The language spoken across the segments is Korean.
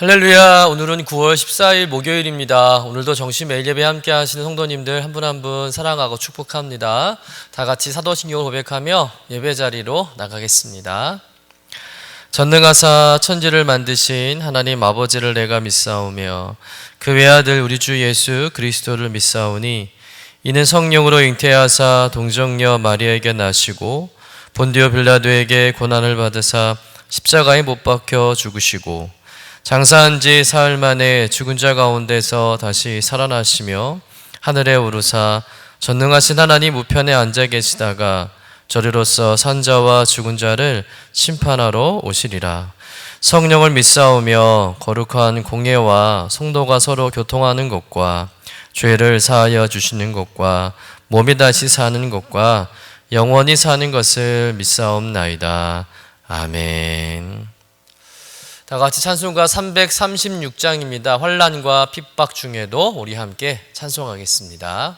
할렐루야. 오늘은 9월 14일 목요일입니다. 오늘도 정시 매일 예배 함께 하시는 성도님들 한 분 한 분 사랑하고 축복합니다. 다 같이 사도신경을 고백하며 예배 자리로 나가겠습니다. 전능하사 천지를 만드신 하나님 아버지를 내가 믿사오며 그 외아들 우리 주 예수 그리스도를 믿사오니 이는 성령으로 잉태하사 동정녀 마리아에게 나시고 본디오 빌라도에게 고난을 받으사 십자가에 못 박혀 죽으시고 장사한 지 사흘 만에 죽은 자 가운데서 다시 살아나시며 하늘에 오르사 전능하신 하나님 우편에 앉아 계시다가 저리로서 산 자와 죽은 자를 심판하러 오시리라. 성령을 믿사오며 거룩한 공예와 성도가 서로 교통하는 것과 죄를 사하여 주시는 것과 몸이 다시 사는 것과 영원히 사는 것을 믿사옵나이다. 아멘. 다 같이 찬송가 336장입니다. 환난과 핍박 중에도 우리 함께 찬송하겠습니다.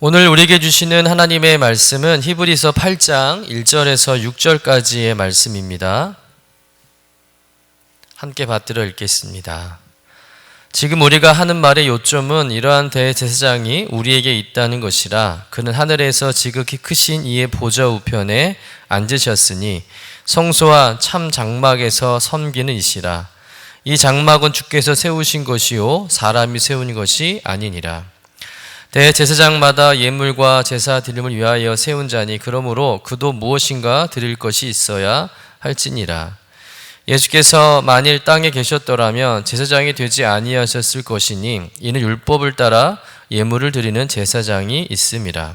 오늘 우리에게 주시는 하나님의 말씀은 히브리서 8장 1절에서 6절까지의 말씀입니다. 함께 받들어 읽겠습니다. 지금 우리가 하는 말의 요점은 이러한 대제사장이 우리에게 있다는 것이라. 그는 하늘에서 지극히 크신 이의 보좌 우편에 앉으셨으니 성소와 참 장막에서 섬기는 이시라. 이 장막은 주께서 세우신 것이요 사람이 세운 것이 아니니라. 대제사장마다 예물과 제사 드림을 위하여 세운 자니 그러므로 그도 무엇인가 드릴 것이 있어야 할지니라. 예수께서 만일 땅에 계셨더라면 제사장이 되지 아니하셨을 것이니 이는 율법을 따라 예물을 드리는 제사장이 있음이라.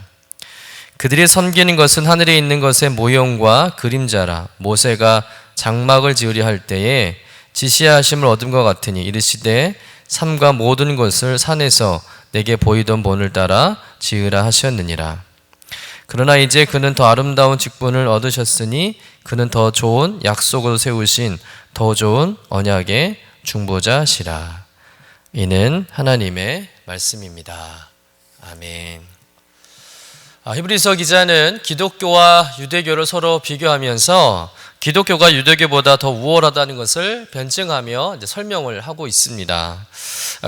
그들이 섬기는 것은 하늘에 있는 것의 모형과 그림자라. 모세가 장막을 지으려 할 때에 지시하심을 얻은 것 같으니 이르시되 삼가 모든 것을 산에서 내게 보이던 본을 따라 지으라 하셨느니라. 그러나 이제 그는 더 아름다운 직분을 얻으셨으니 그는 더 좋은 약속을 세우신 더 좋은 언약의 중보자시라. 이는 하나님의 말씀입니다. 아멘. 히브리서 기자는 기독교와 유대교를 서로 비교하면서 기독교가 유대교보다 더 우월하다는 것을 변증하며 이제 설명을 하고 있습니다.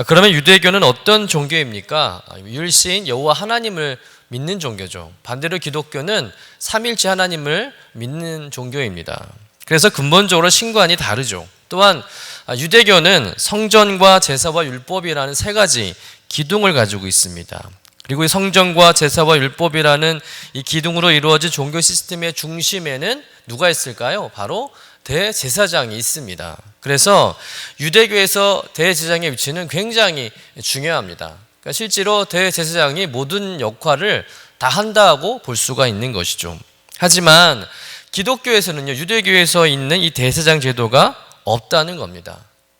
그러면 유대교는 어떤 종교입니까? 유일신 여호와 하나님을 믿는 종교죠. 반대로 기독교는 삼일체 하나님을 믿는 종교입니다. 그래서 근본적으로 신관이 다르죠. 또한 유대교는 성전과 제사와 율법이라는 세 가지 기둥을 가지고 있습니다. 그리고 이 성전과 제사와 율법이라는 이 기둥으로 이루어진 종교 시스템의 중심에는 누가 있을까요? 바로 대제사장이 있습니다. 그래서 유대교에서 대제사장의 위치는 굉장히 중요합니다. 그러니까 실제로 대제사장이 모든 역할을 다 한다고 볼 수가 있는 것이죠. 하지만 기독교에서는요, 유대교에서 있는 이 대제사장 제도가 없다는 겁니다.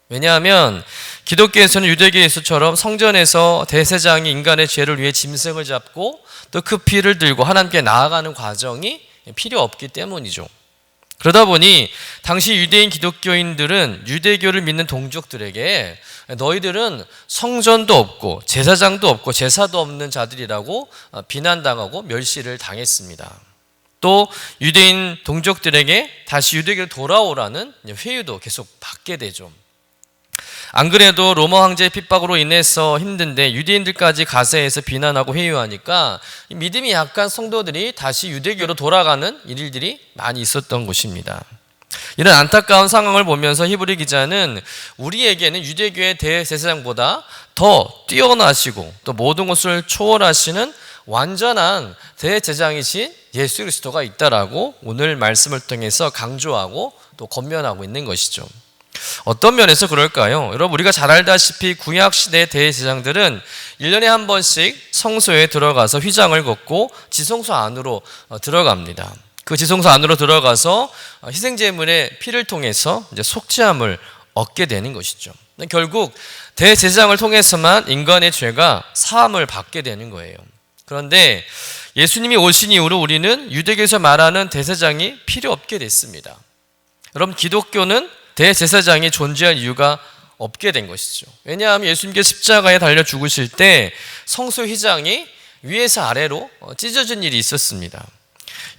왜냐하면 기독교에서는 유대교에서처럼 성전에서 대제사장이 인간의 죄를 위해 짐승을 잡고 또 그 피를 들고 하나님께 나아가는 과정이 필요 없기 때문이죠. 그러다 보니 당시 유대인 기독교인들은 유대교를 믿는 동족들에게 너희들은 성전도 없고 제사장도 없고 제사도 없는 자들이라고 비난당하고 멸시를 당했습니다. 또 유대인 동족들에게 다시 유대교로 돌아오라는 회유도 계속 받게 되죠. 안 그래도 로마 황제의 핍박으로 인해서 힘든데 유대인들까지 가세해서 비난하고 회유하니까 믿음이 약한 성도들이 다시 유대교로 돌아가는 일들이 많이 있었던 것입니다. 이런 안타까운 상황을 보면서 히브리 기자는 우리에게는 유대교의 대제사장보다 더 뛰어나시고 또 모든 것을 초월하시는 완전한 대제사장이신 예수 그리스도가 있다라고 오늘 말씀을 통해서 강조하고 또 권면하고 있는 것이죠. 어떤 면에서 그럴까요? 여러분, 우리가 잘 알다시피 구약시대의 대제사장들은 1년에 한 번씩 성소에 들어가서 휘장을 걷고 지성소 안으로 들어갑니다. 그 지성소 안으로 들어가서 희생제물의 피를 통해서 이제 속죄함을 얻게 되는 것이죠. 결국 대제사장을 통해서만 인간의 죄가 사함을 받게 되는 거예요. 그런데 예수님이 오신 이후로 우리는 유대교에서 말하는 대제사장이 필요 없게 됐습니다. 여러분, 기독교는 대제사장이 존재할 이유가 없게 된 것이죠. 왜냐하면 예수님께서 십자가에 달려 죽으실 때 성소 휘장이 위에서 아래로 찢어진 일이 있었습니다.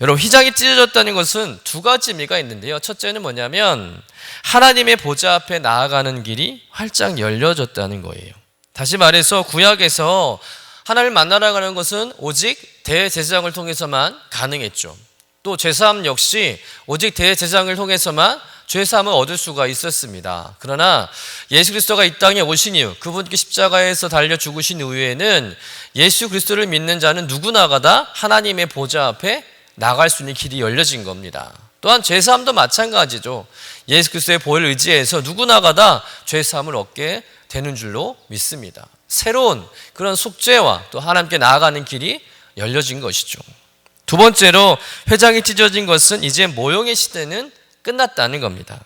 여러분, 휘장이 찢어졌다는 것은 두 가지 의미가 있는데요. 첫째는 뭐냐면 하나님의 보좌 앞에 나아가는 길이 활짝 열려졌다는 거예요. 다시 말해서 구약에서 하나님을 만나러 가는 것은 오직 대제사장을 통해서만 가능했죠. 또 죄사함 역시 오직 대제사장을 통해서만 죄사함을 얻을 수가 있었습니다. 그러나 예수 그리스도가 이 땅에 오신 이후, 그분께 십자가에서 달려 죽으신 이후에는 예수 그리스도를 믿는 자는 누구나가 다 하나님의 보좌 앞에 나갈 수 있는 길이 열려진 겁니다. 또한 죄사함도 마찬가지죠. 예수 그리스도의 보혈을 의지해서 누구나가 다 죄사함을 얻게 되는 줄로 믿습니다. 새로운 그런 속죄와 또 하나님께 나아가는 길이 열려진 것이죠. 두 번째로 회장이 찢어진 것은 이제 모형의 시대는 끝났다는 겁니다.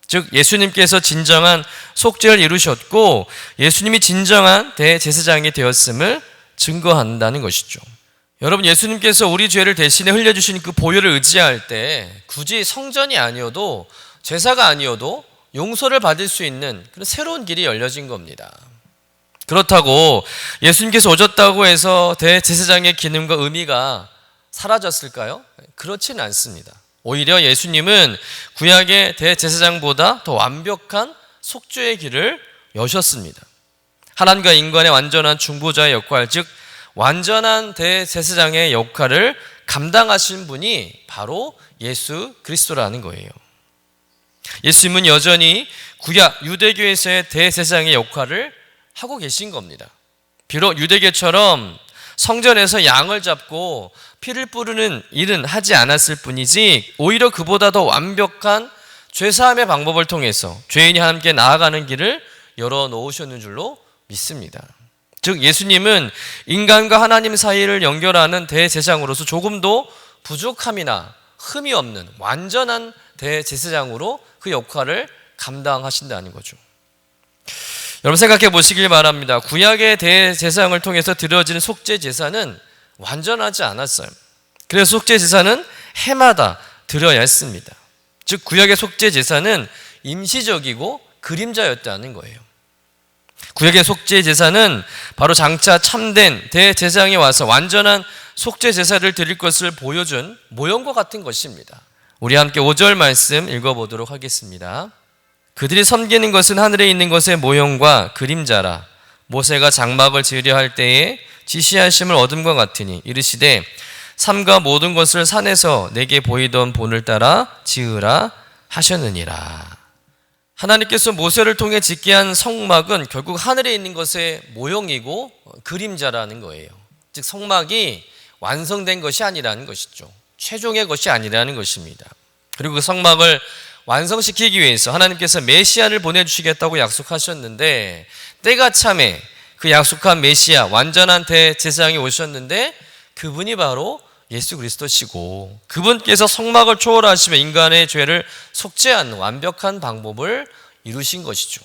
즉 예수님께서 진정한 속죄를 이루셨고 예수님이 진정한 대제사장이 되었음을 증거한다는 것이죠. 여러분, 예수님께서 우리 죄를 대신에 흘려주신 그 보혈을 의지할 때 굳이 성전이 아니어도 제사가 아니어도 용서를 받을 수 있는 그런 새로운 길이 열려진 겁니다. 그렇다고 예수님께서 오셨다고 해서 대제사장의 기능과 의미가 사라졌을까요? 그렇지는 않습니다. 오히려 예수님은 구약의 대제사장보다 더 완벽한 속죄의 길을 여셨습니다. 하나님과 인간의 완전한 중보자의 역할, 즉 완전한 대제사장의 역할을 감당하신 분이 바로 예수 그리스도라는 거예요. 예수님은 여전히 구약 유대교에서의 대제사장의 역할을 하고 계신 겁니다. 비록 유대교처럼 성전에서 양을 잡고 피를 뿌리는 일은 하지 않았을 뿐이지 오히려 그보다 더 완벽한 죄사함의 방법을 통해서 죄인이 하나님께 나아가는 길을 열어놓으셨는 줄로 믿습니다. 즉 예수님은 인간과 하나님 사이를 연결하는 대제사장으로서 조금도 부족함이나 흠이 없는 완전한 대제사장으로 그 역할을 감당하신다는 거죠. 여러분 생각해 보시길 바랍니다. 구약의 대제사장을 통해서 드려지는 속죄 제사는 완전하지 않았어요. 그래서 속죄 제사는 해마다 드려야 했습니다. 즉 구약의 속죄 제사는 임시적이고 그림자였다는 거예요. 구약의 속죄 제사는 바로 장차 참된 대제사장이 와서 완전한 속죄 제사를 드릴 것을 보여준 모형과 같은 것입니다. 우리 함께 5절 말씀 읽어보도록 하겠습니다. 그들이 섬기는 것은 하늘에 있는 것의 모형과 그림자라. 모세가 장막을 지으려 할 때에 지시하심을 얻음과 같으니 이르시되 삼가 모든 것을 산에서 내게 보이던 본을 따라 지으라 하셨느니라. 하나님께서 모세를 통해 짓게 한 성막은 결국 하늘에 있는 것의 모형이고 그림자라는 거예요. 즉 성막이 완성된 것이 아니라는 것이죠. 최종의 것이 아니라는 것입니다. 그리고 그 성막을 완성시키기 위해서 하나님께서 메시아를 보내주시겠다고 약속하셨는데 때가 참에 그 약속한 메시아 완전한 대제사장이 오셨는데 그분이 바로 예수 그리스도시고 그분께서 성막을 초월하시며 인간의 죄를 속죄하는 완벽한 방법을 이루신 것이죠.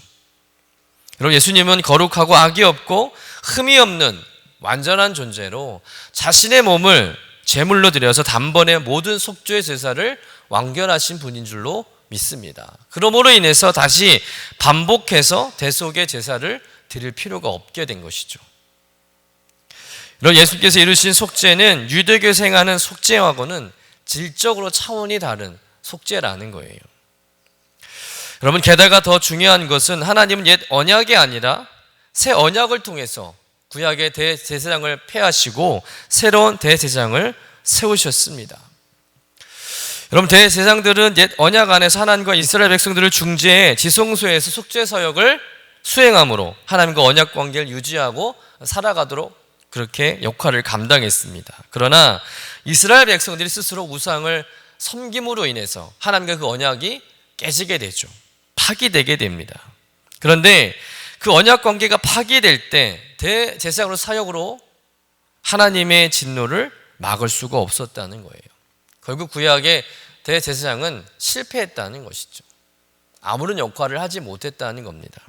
여러분, 예수님은 거룩하고 악이 없고 흠이 없는 완전한 존재로 자신의 몸을 제물로 드려서 단번에 모든 속죄의 제사를 완결하신 분인 줄로 믿습니다. 그러므로 인해서 다시 반복해서 대속의 제사를 드릴 필요가 없게 된 것이죠. 예수께서 이루신 속죄는 유대교에서 행하는 속죄하고는 질적으로 차원이 다른 속죄라는 거예요. 여러분, 게다가 더 중요한 것은 하나님은 옛 언약이 아니라 새 언약을 통해서 구약의 대제사장을 폐하시고 새로운 대제사장을 세우셨습니다. 여러분, 대제사장들은 옛 언약 안에서 하나님과 이스라엘 백성들을 중재해 지성소에서 속죄 사역을 수행함으로 하나님과 언약 관계를 유지하고 살아가도록 그렇게 역할을 감당했습니다. 그러나 이스라엘 백성들이 스스로 우상을 섬김으로 인해서 하나님과 그 언약이 깨지게 되죠. 파기되게 됩니다. 그런데 그 언약 관계가 파기될 때 대제사장으로 사역으로 하나님의 진노를 막을 수가 없었다는 거예요. 결국 구약의 대제사장은 실패했다는 것이죠. 아무런 역할을 하지 못했다는 겁니다.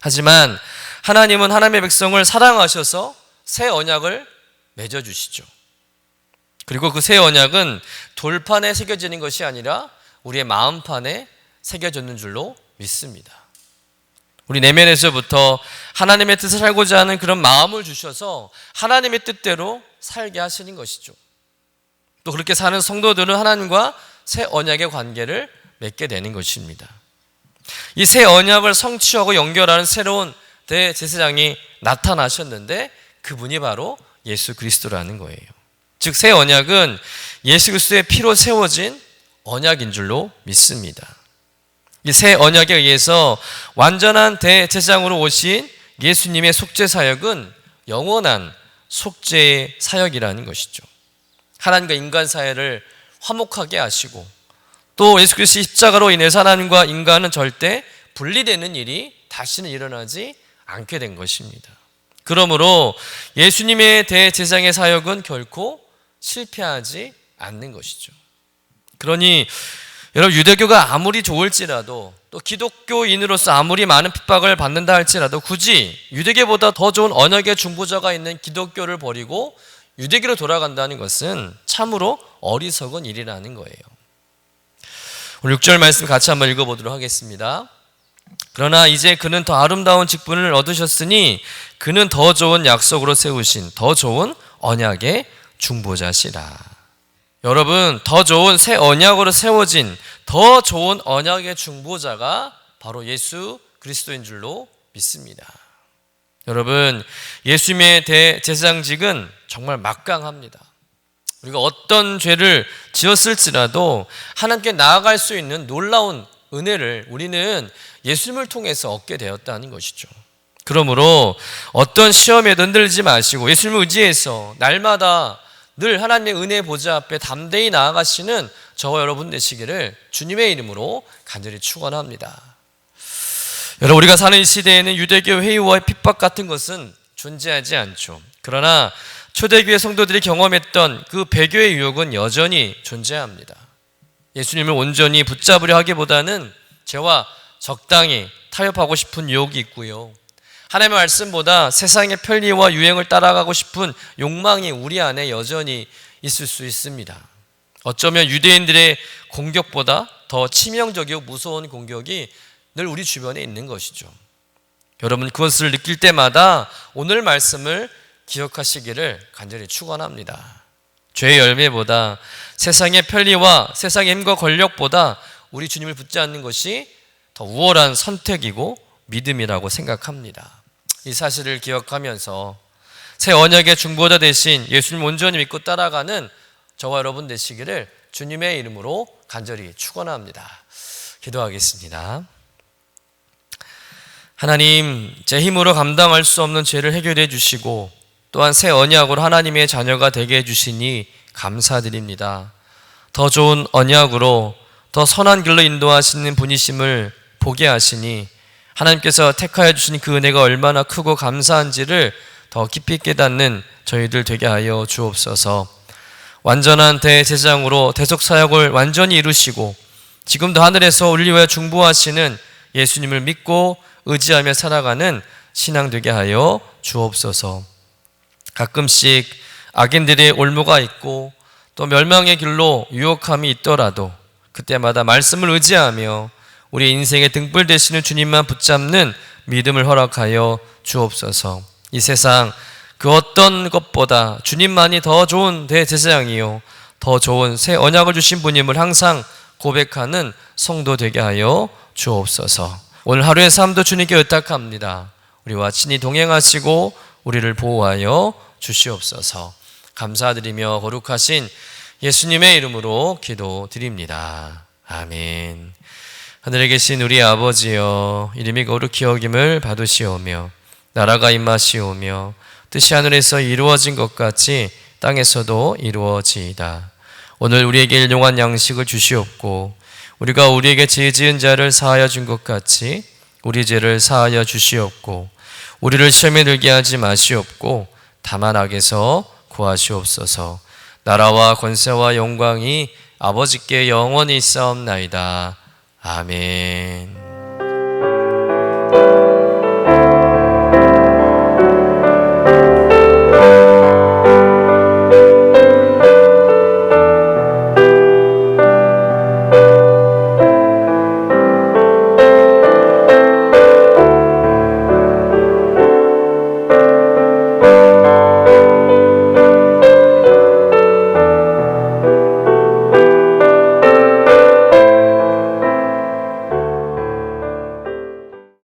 하지만 하나님은 하나님의 백성을 사랑하셔서 새 언약을 맺어주시죠. 그리고 그 새 언약은 돌판에 새겨지는 것이 아니라 우리의 마음판에 새겨졌는 줄로 믿습니다. 우리 내면에서부터 하나님의 뜻을 살고자 하는 그런 마음을 주셔서 하나님의 뜻대로 살게 하시는 것이죠. 또 그렇게 사는 성도들은 하나님과 새 언약의 관계를 맺게 되는 것입니다. 이 새 언약을 성취하고 연결하는 새로운 대제사장이 나타나셨는데 그분이 바로 예수 그리스도라는 거예요. 즉 새 언약은 예수 그리스도의 피로 세워진 언약인 줄로 믿습니다. 이 새 언약에 의해서 완전한 대제사장으로 오신 예수님의 속죄 사역은 영원한 속죄의 사역이라는 것이죠. 하나님과 인간 사이를 화목하게 하시고 또 예수 그리스도의 십자가로 인해서 하나님과 인간은 절대 분리되는 일이 다시는 일어나지 않게 된 것입니다. 그러므로 예수님의 대제사장의 사역은 결코 실패하지 않는 것이죠. 그러니 여러분, 유대교가 아무리 좋을지라도 또 기독교인으로서 아무리 많은 핍박을 받는다 할지라도 굳이 유대교보다 더 좋은 언약의 중보자가 있는 기독교를 버리고 유대교로 돌아간다는 것은 참으로 어리석은 일이라는 거예요. 오늘 6절 말씀 같이 한번 읽어보도록 하겠습니다. 그러나 이제 그는 더 아름다운 직분을 얻으셨으니 그는 더 좋은 약속으로 세우신 더 좋은 언약의 중보자시라. 여러분, 더 좋은 새 언약으로 세워진 더 좋은 언약의 중보자가 바로 예수 그리스도인 줄로 믿습니다. 여러분, 예수님의 대제사장직은 정말 막강합니다. 우리가 어떤 죄를 지었을지라도 하나님께 나아갈 수 있는 놀라운 은혜를 우리는 예수님을 통해서 얻게 되었다는 것이죠. 그러므로 어떤 시험에도 흔들리지 마시고 예수님을 의지해서 날마다 늘 하나님의 은혜 보좌 앞에 담대히 나아가시는 저와 여러분 되시기를 주님의 이름으로 간절히 축원합니다. 여러분, 우리가 사는 이 시대에는 유대교 회의와 핍박 같은 것은 존재하지 않죠. 그러나 초대교회 성도들이 경험했던 그 배교의 유혹은 여전히 존재합니다. 예수님을 온전히 붙잡으려 하기보다는 죄와 적당히 타협하고 싶은 유혹이 있고요. 하나님의 말씀보다 세상의 편리와 유행을 따라가고 싶은 욕망이 우리 안에 여전히 있을 수 있습니다. 어쩌면 유대인들의 공격보다 더 치명적이고 무서운 공격이 늘 우리 주변에 있는 것이죠. 여러분 그것을 느낄 때마다 오늘 말씀을 기억하시기를 간절히 축원합니다. 죄의 열매보다 세상의 편리와 세상의 힘과 권력보다 우리 주님을 붙잡는 것이 더 우월한 선택이고 믿음이라고 생각합니다. 이 사실을 기억하면서 새 언약의 중보자 대신 예수님 온전히 믿고 따라가는 저와 여러분 되시기를 주님의 이름으로 간절히 축원합니다. 기도하겠습니다. 하나님, 제 힘으로 감당할 수 없는 죄를 해결해 주시고 또한 새 언약으로 하나님의 자녀가 되게 해주시니 감사드립니다. 더 좋은 언약으로 더 선한 길로 인도하시는 분이심을 보게 하시니 하나님께서 택하여 주신 그 은혜가 얼마나 크고 감사한지를 더 깊이 깨닫는 저희들 되게 하여 주옵소서. 완전한 대제사장으로 대속 사역을 완전히 이루시고 지금도 하늘에서 우리를 위하여 중보하시는 예수님을 믿고 의지하며 살아가는 신앙 되게 하여 주옵소서. 가끔씩 악인들의 올무가 있고 또 멸망의 길로 유혹함이 있더라도 그때마다 말씀을 의지하며 우리 인생의 등불 되시는 주님만 붙잡는 믿음을 허락하여 주옵소서. 이 세상 그 어떤 것보다 주님만이 더 좋은 대제사장이요 더 좋은 새 언약을 주신 분임을 항상 고백하는 성도 되게 하여 주옵소서. 오늘 하루의 삶도 주님께 의탁합니다. 우리와 친히 동행하시고 우리를 보호하여 주시옵소서. 감사드리며 거룩하신 예수님의 이름으로 기도드립니다. 아멘. 하늘에 계신 우리 아버지여, 이름이 거룩히 여김을 받으시오며 나라가 임하시오며 뜻이 하늘에서 이루어진 것 같이 땅에서도 이루어지이다. 오늘 우리에게 일용할 양식을 주시옵고 우리가 우리에게 죄 지은 자를 사하여 준 것 같이 우리 죄를 사하여 주시옵고 우리를 시험에 들게 하지 마시옵고 다만 악에서 구하시옵소서. 나라와 권세와 영광이 아버지께 영원히 있사옵나이다. 아멘.